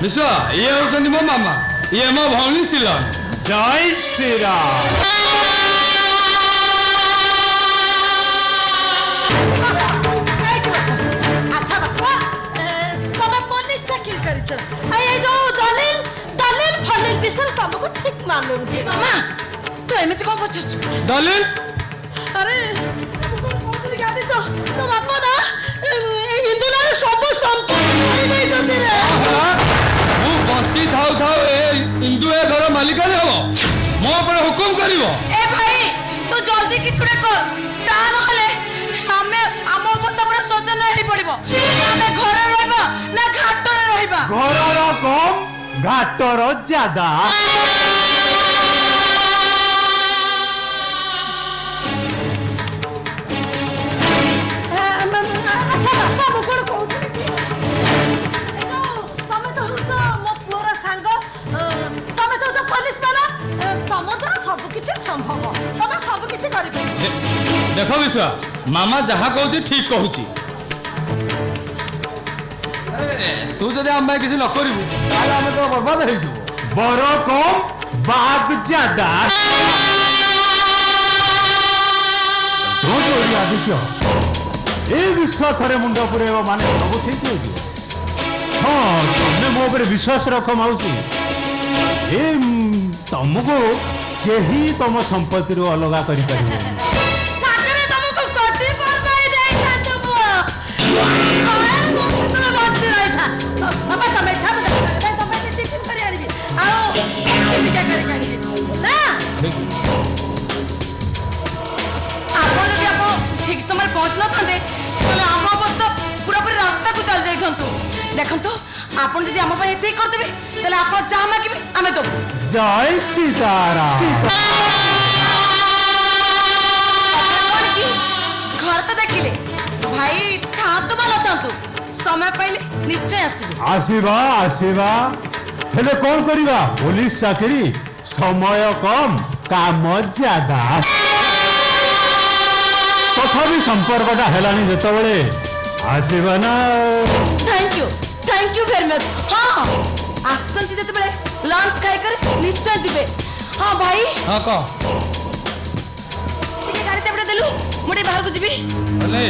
विश्व ये होउछन्ति मो मामा ये मो भौनी सिलन। जय श्री राम। अच्छा बापा तमे पुलिस चाकरी करिछ ए जो दलिल दलिल फलिल विषय तुमको ठीक मालूम कि मामा तो एमिति को बसिस दलिल अरे गादी तो बापा ना हिंदू ना सब संपत्ति कर दे जंदी रे मु बच्ची थाउ थाउ ए हिंदू ए घर मालिक हबो मो पर हुकुम करिवो। ए भाई तू जल्दी किछुडे कर ता नहले हमें आम बंदा पूरा सजन रही पड़िबो ना घर रहबा ना घाट रे रहबा घरर कम घाटर ज्यादा। अच्छा बाबू कोन कहउथि एनो तमे तो हुछ मो पुरा सांग तमे तो पुलिस वाला तम द्वारा सब किछ संभव तमे सब किछ करि देखो विश्व मामा जहा कहूची ठीक कहूची। तू जदि आम भाई किसी न करू ताले आमे तो बर्बाद हो जिवो। बर कम बाग ज्यादा। तो जोड़ी आदित्य ए विश्वास रे मुंड पुरेव माने सब ठीक हो जिवो। हां तुमने मो ऊपर विश्वास रख माउसी ए तुमको केही तुम संपत्ति रो अलगा करि परिबे सागरे तुमको कोटी पर भाई देई था तुम बच्चे रही था बाबा तमे था तमे टिफिन करी आनी आओ क्या करी ना आपण जदि आप ठीक समय पहुंच न थांदे तले आम अवस्था पूरा पूरी रास्ता को चल जाई थंतु देखंतु आपण जदि आम पय एते कर देबे तले आपण जा मागिबे आमे दबु। जय सीताराम। घर तो देखिले भाई था तो भल था समय पाइले निश्चय आसबे। आसीबा आसीबा हेले कौन करिबा पुलिस चाकरी समय कम काम ज्यादा। तथापि संपर्कटा हेलानी जेतबेले आसीबा ना। Thank you very much. हां आसचंती जेतबेले लंच खाइ कर निश्चय जिबे। हां भाई हां को ठीक गाड़ी तेबडे देलु मोटे बाहर को जिबी अले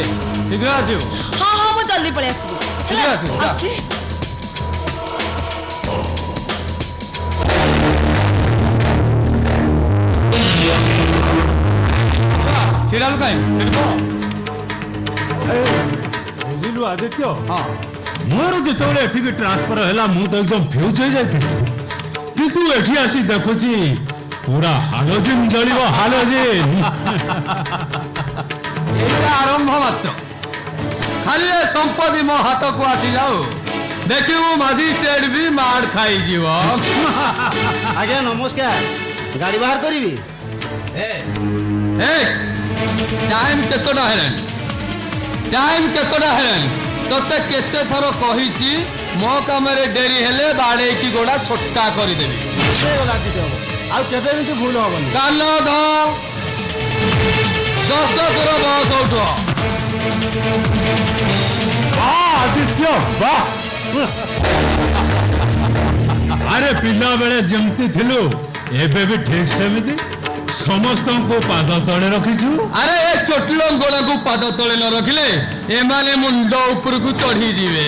शीघ्र आसियो। हां हां वो जल्दी पळे आसीबी शीघ्र आसियो जा। अच्छी छिड़ालु काई छिड़को बुझिलु आदित्य हां मोर जेतबेले एठी ट्रांसफर हैला मु तो एकदम फ्यूज हो जाइथिली किंतु एठी आसी देखुची पूरा हालोजिन जलिबो हालोजिन। एटा आरंभ मात्र खाली संपत्ति मो हाथ को आसी जाओ देखिबो मजिस्ट्रेट भी मार खाई जीव। आज्ञा नमस्कार गाड़ी बाहर करी टाइम केतोटा हेलान टाइम केतोटा हेलान तोते केते थरो कहिची मो काम रे डेरी हेले बाड़े की गोड़ा छोटा करी देबी आबे भी भूल हबनी काल द 10 करो बस उठो। आदित्य वाह अरे पिला बेले जमती थिलु एबे भी ठीक सेमिति समस्त को पाद तले रखिछु। अरे ए चोटलो गोला को पाद तले न रखिले एमाने मुंड ऊपर को चढ़ी जीवे।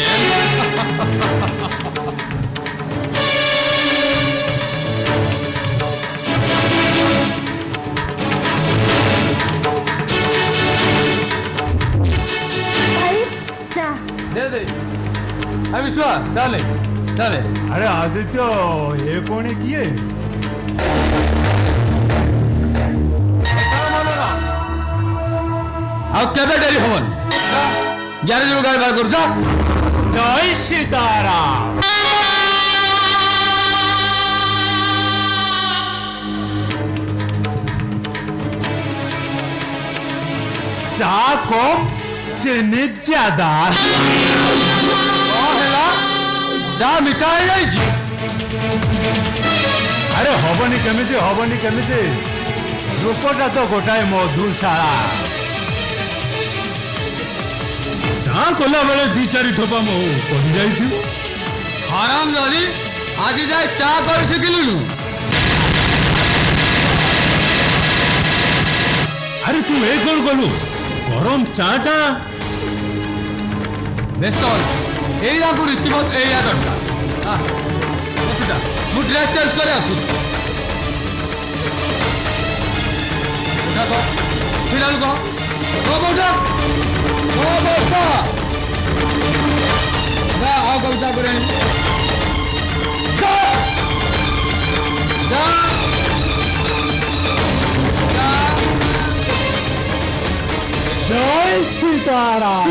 दे दे अभी विश्वा चले चले। अरे आदित्य ये कौन किए अब केबे डेरी होवन गैरेज में गाड़ी बाहर कर जा। जय सीताराम। चा कम चीनी ज्यादा जा मिटाई जाइए। अरे हबनी केमिति रूपटा तो गोटाए मधुशाला चा कला बेले दी चारि ठोपा मो पड़ी जाइथि হারাম যদি আজি যাই চা করে শিখিলুনু আরে তুই এ কোন গলু গরম চাটা ব্যস্ত এই রাখু রীতিমত এই দরকার অসুবিধা মু ড্রেস চেঞ্জ করে আসুছি ওঠা কহ ফিরালু কহ ওঠা যা আও কবিতা করে আনি যা যা যা জয় সীতারাম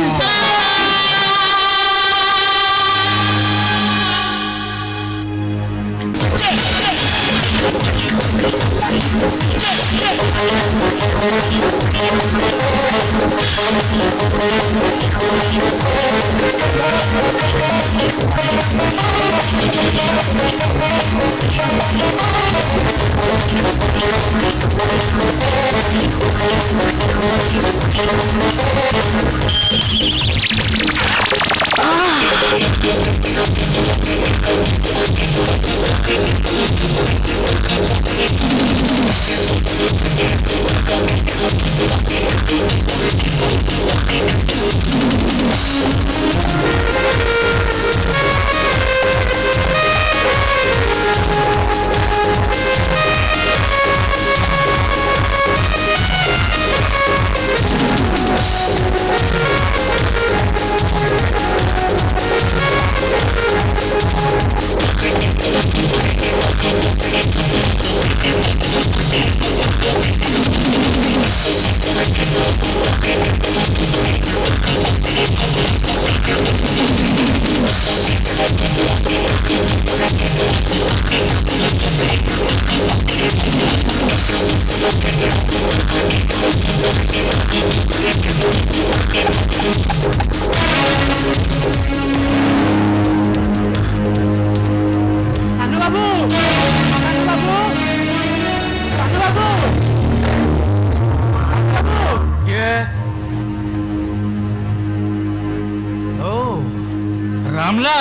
রামলা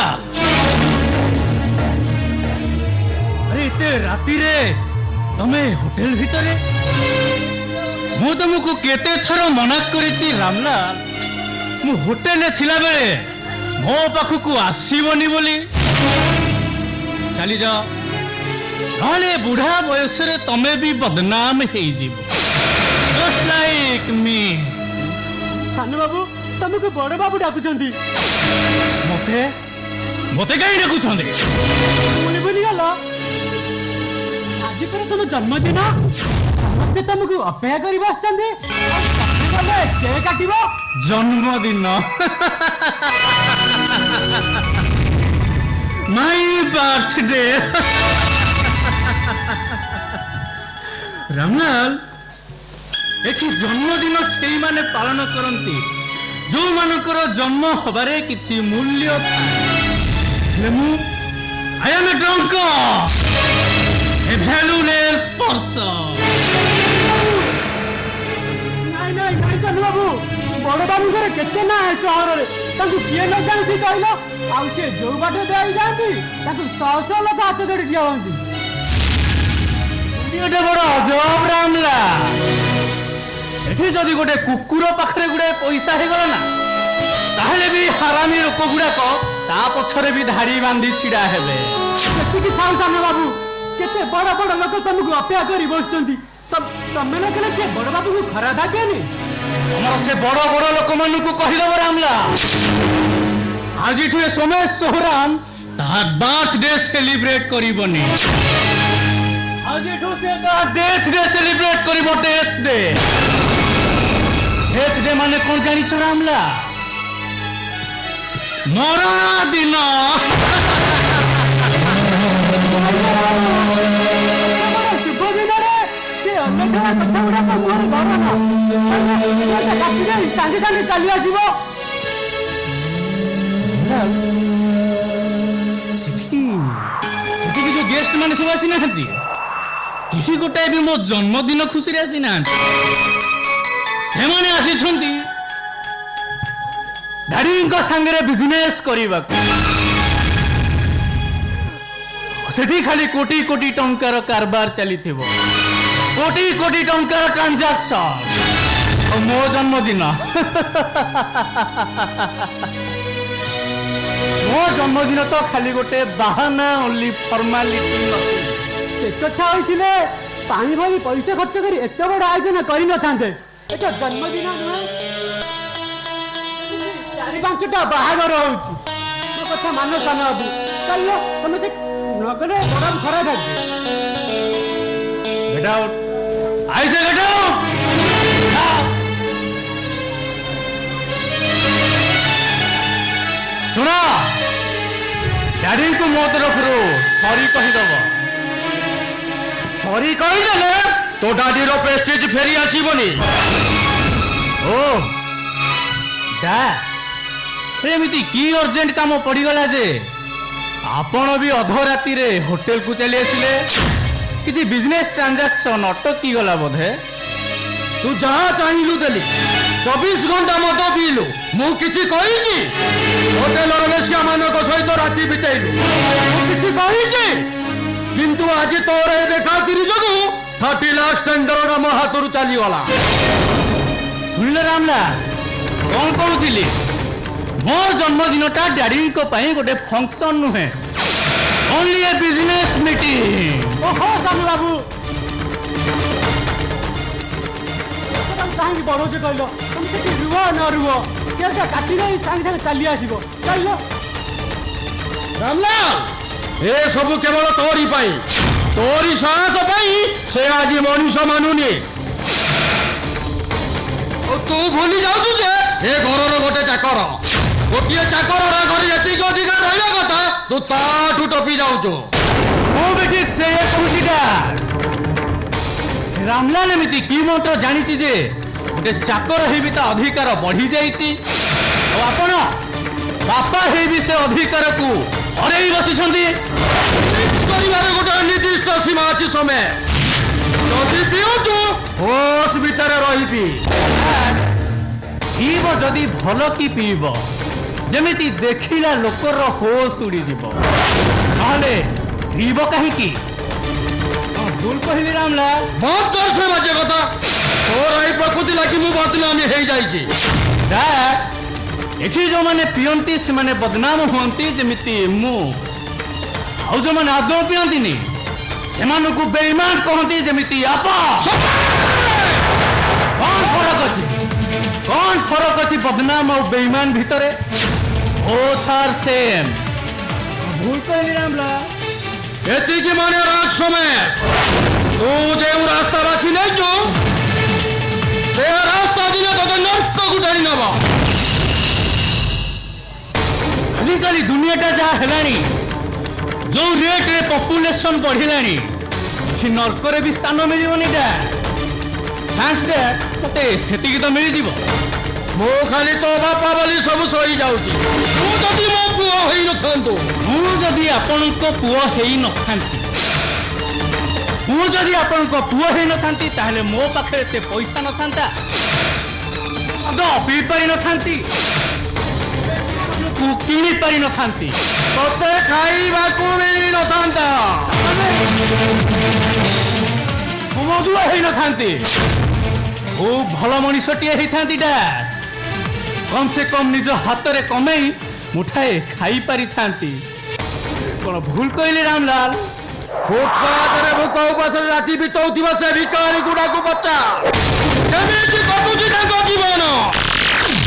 আরে এতে রাতিরে তুমি হোটেল ভিতরে মু তোমাকে কেতে থর মনা করেছি রামলা মু হোটেলে থিলা বেলে মো পাখকু আসিবনি বলি চালি যাও নহলে বুঢ়া বয়সরে তুমি বি বদনাম হয়েযিব জস্ট লাইক মি ସାନୁ ବାବୁ ତମକୁ ବଡ ବାବୁ ଡାକୁଛନ୍ତି ମତେ ମତେ କାହିଁ ଡାକୁଛନ୍ତି ବୁଲି ବୁଲି ଗଲ ଆଜି ପରେ ତମ ଜନ୍ମଦିନ ସମସ୍ତେ ତମକୁ ଅପେକ୍ଷା କରି ବସିଛନ୍ତି ଗଲେ କେକ୍ କାଟିବ জন্মদিন মাই বার্থডে রামলাল এটি জন্মদিন সেই মানে পালন করନ୍ତି ଯୋଉମାନଙ୍କର ଜନ୍ମ ହବାରେ କିଛି ମୂଲ୍ୟ ଥାଏ ହେଲେ ମୁଁ I am a drunk a valueless person ନାଇଁ ନାଇଁ ନାଇଁ ସାନୁ ବାବୁ ବଡ ବାବୁଙ୍କର କେତେ ନା ଏ ସହରରେ ତାଙ୍କୁ କିଏ ନ ଜାଣିଛି କହିଲ ଆଉ ସେ ଯୋଉ ବାଟ ଦେଇ ଯାଆନ୍ତି ତାକୁ ଶହ ଶହ ଲୋକ ହାତ ଯୋଡି ଠିଆ ହୁଅନ୍ତି ଗୋଟେ ବଡ ଅଜବ ରାମଲା এটি যদি গোটে কুকুর পাখে গুড়ে পয়সা হয়ে গলা না তাহলে বি হারামি লোক গুড়াক তা পছরে বি ধাড়ি বাঁধি ছিড়া হেবে ସେତିକି ଥାଉ ସାନ ବାବୁ କେତେ ବଡ ବଡ ଲୋକ ତମକୁ ଅପେକ୍ଷା କରି ବସୁଛନ୍ତି ତମେ ନ କଲେ ସେ ବଡ ବାବୁକୁ ଖରାପ ଭାବିବେନି আমার সে বড় বড় লোক মানুষ কহিদেব রামলা আজিঠু এ সোমেশ সোহরাম তার বার্থডে সেলিব্রেট করিবনি আজিঠু সে তার ডেথ ডে সেলিব্রেট করিব ডেথ ডে ডেথ ডে মানে কোন জানিছ রামলা মরণ দিন ଶୁଭ ଦିନରେ ସେ ଅନ୍ୟ କଥା ଗୁଡାକ ମୁହଁରେ ଧରନ ସାଙ୍ଗେ ସାଙ୍ଗେ ଚାଲି ଆସିବ ସେଠିକି ଯୋଉ ଗେଷ୍ଟ ମାନେ ସବୁ ଆସିନାହାନ୍ତି କେହି ଗୋଟାଏ ବି ମୋ ଜନ୍ମଦିନ ଖୁସିରେ ଆସିନାହାନ୍ତି ସେମାନେ ଆସିଛନ୍ତି ଡାଡିଙ୍କ ସାଙ୍ଗରେ ବିଜନେସ୍ କରିବାକୁ ସେଠି ଖାଲି କୋଟି କୋଟି ଟଙ୍କାର କାରବାର ଚାଲିଥିବ, କୋଟି କୋଟି ଟଙ୍କାର ଟ୍ରାଞ୍ଜାକ୍ସନ। ମୋ ଜନ୍ମଦିନ ମୋ ଜନ୍ମଦିନ ତ ଖାଲି ଗୋଟେ ବାହାନା, ଓନ୍ଲି ଫର୍ମାଲିଟି। ସେ କଥା ହୋଇଥିଲେ ପାଣି ଭଳି ପଇସା ଖର୍ଚ୍ଚ କରି ଏତେ ବଡ଼ ଆୟୋଜନ କରିନଥାନ୍ତେ। ଏଟା ଜନ୍ମଦିନ ନୁହେଁ, 4-5ଟା ବାହାଘର ହଉଛି। ମୋ କଥା ମାନ ସାନ ବାବୁ, ଚାଲ ତମେ ସେ ନଗଲେ ବଡ଼ ଖରାପ ଭାବିବେ। Get out! I say get out! Now! ଶୁଣ, ଡ୍ୟାଡିଙ୍କୁ ମୋ ତରଫରୁ ସରି କହିଦବ। ସରି କହିଦେଲେ ତୋ ଡାଡିର ପ୍ରେଷ୍ଟିଜ ଫେରି ଆସିବନି। ଓ ଏମିତି କି ଅର୍ଜେଣ୍ଟ କାମ ପଡ଼ିଗଲା ଯେ ଆପଣ ବି ଅଧରାତିରେ ହୋଟେଲକୁ ଚାଲି ଆସିଲେ? କିଛି ବିଜନେସ୍ ଟ୍ରାଞ୍ଜାକ୍ସନ ଅଟକିଗଲା ବୋଧେ? ତୁ ଯାହା ଚାହିଁଲୁ ଦେଲି, 24 ଘଣ୍ଟା ମଦ ପିଇଲୁ, ମୁଁ କିଛି କହିଛି? ହୋଟେଲର ବେଶ୍ୟାମାନଙ୍କ ସହିତ ରାତି ବିତେଇଲୁ, ମୁଁ କିଛି କହିଛି? କିନ୍ତୁ ଆଜି ତୋର ଏ ବେଖାତିରି ଯୋଗୁଁ 30 ଲାଖ ଟେଣ୍ଡରଟା ମୋ ହାତରୁ ଚାଲିଗଲା। ଶୁଣିଲେ ରାମଲା, କ'ଣ କହୁଥିଲି? ମୋ ଜନ୍ମଦିନଟା ଡ୍ୟାଡିଙ୍କ ପାଇଁ ଗୋଟେ ଫଙ୍କସନ ନୁହେଁ, ଓନ୍ଲି ଏ ବିଜନେସ୍ ମିଟିଂ। ଓହୋ ସାନ ବାବୁ, କାହିଁକି ବଢ଼ଉଛ କହିଲ? ତମେ ସେଠି ରୁହ ନ ରୁହ, କେଉଁଟା କାଟି ନେଇ ସାଙ୍ଗେ ସାଙ୍ଗେ ଚାଲି ଆସିବ। ଚାଲ ରାମଲାଲ, ଏ ସବୁ କେବଳ ତୋରି ପାଇଁ, ତୋରି ସାହସ ପାଇଁ ସେ ଆଜି ମଣିଷ ମାନୁନି। ତୁ ଭୁଲି ଯାଉଛୁ ଯେ ଏ ଘରର ଗୋଟେ ଚାକର, ଗୋଟିଏ ଚାକରର ଘରେ ଯେତିକି ଅଧିକାର ରହିବା କଥା ତୁ ତାଠୁ ଟପି ଯାଉଛୁ। ମୁଁ ବି ଠିକ୍ ସେଇଆ କହୁଛି। ରାମଲାଲ ଏମିତି କି ମନ୍ତ୍ର ଜାଣିଛି ଯେ ଗୋଟେ ଚାକର ହେଇବି ତା ଅଧିକାର ବଢି ଯାଇଛି, ଆଉ ଆପଣ ବାପା ହେଇବି ସେ ଅଧିକାରକୁ ହରେଇ ବସିଛନ୍ତି। କରିବାର ଗୋଟେ ନିର୍ଦ୍ଦିଷ୍ଟ ସୀମା ଅଛି ସମୟ। ଯଦି ପିଉଛୁ ହୋସ ଭିତରେ ରହିବି। ପିଇବ ଯଦି ଭଲ କି ପିଇବ, ଯେମିତି ଦେଖିଲା ଲୋକର ହୋସ ଉଡ଼ିଯିବ, ନହେଲେ ପିଇବ କାହିଁକି? ଭୁଲ କହିଲି ରାମଲାଲ? ବନ୍ଦ କର ସେ ବାଜେ କଥା। ତୋର ଏଇ ପ୍ରକୃତି ଲାଗି ମୁଁ ବଦନାମୀ ହେଇଯାଇଛି। ଏଠି ଯୋଉମାନେ ପିଅନ୍ତି ସେମାନେ ବଦନାମ ହୁଅନ୍ତି ଯେମିତି ମୁଁ, ଆଉ ଯୋଉମାନେ ଆଦୌ ପିଅନ୍ତିନି ସେମାନଙ୍କୁ ବେଇମାନ କହନ୍ତି ଯେମିତି ଆପଣ। କ'ଣ ଫରକ ଅଛି? କ'ଣ ଫରକ ଅଛି ବଦନାମ ଆଉ ବେଇମାନ ଭିତରେ? ବୋଥ୍ ଆର୍ ସେମ୍। ଭୁଲ କହିଲି ରାମଲାଲ? ଏତିକି ମାନେ ରାଗ ସମୟ। ତୁ ଯେଉଁ ରାସ୍ତା ବାଛି ନେଇଛୁ ସେ ରାସ୍ତା ଦିନେ ତୋତେ ନର୍କକୁ ଟାଣି ନେବ। ଆଜିକାଲି ଦୁନିଆଟା ଯାହା ହେଲାଣି, ଯୋଉ ରେଟ୍ରେ ପପୁଲେସନ ବଢିଲାଣି, ସେ ନର୍କରେ ବି ସ୍ଥାନ ମିଳିବନି। ଚାନ୍ସଟା ମତେ ସେତିକି ତ ମିଳିଯିବ। ମୁଁ ଖାଲି ତୋ ବାପା ବୋଲି ସବୁ ସହି ଯାଉଛି। ତୁ ଯଦି ମୋ ପୁଅ ହେଇନଥାନ୍ତୁ, ମୁଁ ଯଦି ଆପଣଙ୍କ ପୁଅ ହେଇନଥାନ୍ତି, ତାହେଲେ ମୋ ପାଖରେ ଏତେ ପଇସା ନଥାନ୍ତା, ମଦ ପିଇ ପାରିନଥାନ୍ତି, କିଣି ପାରିନଥାନ୍ତି, ତୋତେ ଖାଇବାକୁ ମିଳିନଥାନ୍ତା, ମଦୁଆ ହେଇନଥାନ୍ତି, ଖୁବ୍ ଭଲ ମଣିଷଟିଏ ହେଇଥାନ୍ତି। କମ୍ ସେ କମ୍ ନିଜ ହାତରେ କମେଇ ମୁଠାଏ ଖାଇପାରିଥାନ୍ତି। କ'ଣ ଭୁଲ କହିଲି ରାମଲାଲ? ଫୁଟପାଥରେ ଭୋକ ଉପାସରେ ରାତି ବିତଉଥିବା ସେ ଭିକାରୀ ଗୁଡାକୁ ପଚା, କେମିତି କଟୁଛି ତାଙ୍କ ଜୀବନ।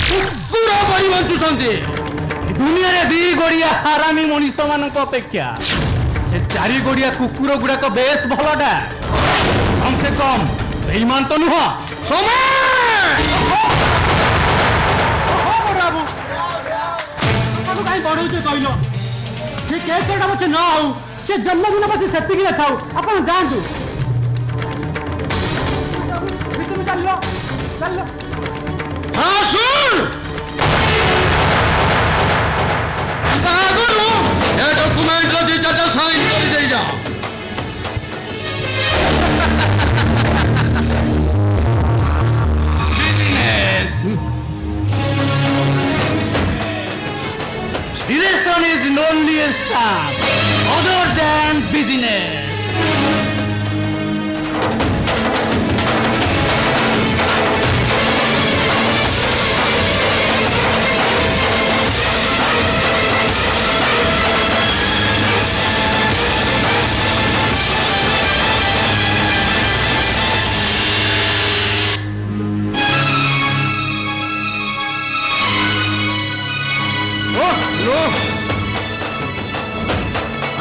କୁକୁର ପରି ବଞ୍ଚୁଛନ୍ତି। ଦୁନିଆରେ 2 ଗୋଡ଼ିଆ ହାରାମି ମଣିଷ ମାନଙ୍କ ଅପେକ୍ଷା ସେ 4 ଗୋଡ଼ିଆ କୁକୁର ଗୁଡାକ ବେଶ ଭଲଟା। କମ୍ ସେ କମ୍ ବେଇମାନ ତ ନୁହଁ। ବାବୁ, ତାକୁ କାହିଁ ବଢ଼ଉଛ କହିଲ? ସେ କେକ୍ କଟା ପଛେ ନ ହଉ, ସେ ଜନ୍ମଦିନ ପଛେ ସେତିକିରେ ଥାଉ। ଆପଣ ଯାଆନ୍ତୁ, ଭିତରୁ ଚାଲିଲ। ହଁ ଶୁଣ, ଆଗରୁ ଏ ଡକୁମେଣ୍ଟର 2-4ଟା ସାଇନ୍ କରି ଦେଇଯାଅ। Direction is only a stamp. other than business.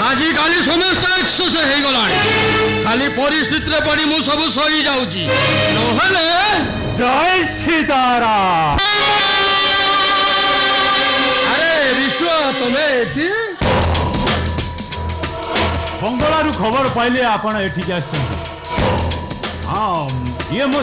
ଆଜିକାଲି ସମସ୍ତ ଏକ୍ସେସ୍ ହେଇଗଲାଣି ଖାଲି ପରିସ୍ଥିତିରେ ପଡ଼ି ମୁଁ ସବୁ ସହି ଯାଉଛି ନହେଲେ ଜୟ ସୀତାରାମ। ଆରେ ବିଶ୍ୱ ତମେ ଏଠି ବଙ୍ଗଳାରୁ ଖବର ପାଇଲେ ଆପଣ ଏଠିକି ଆସିଛନ୍ତି। ହଁ ଇଏ ମୋ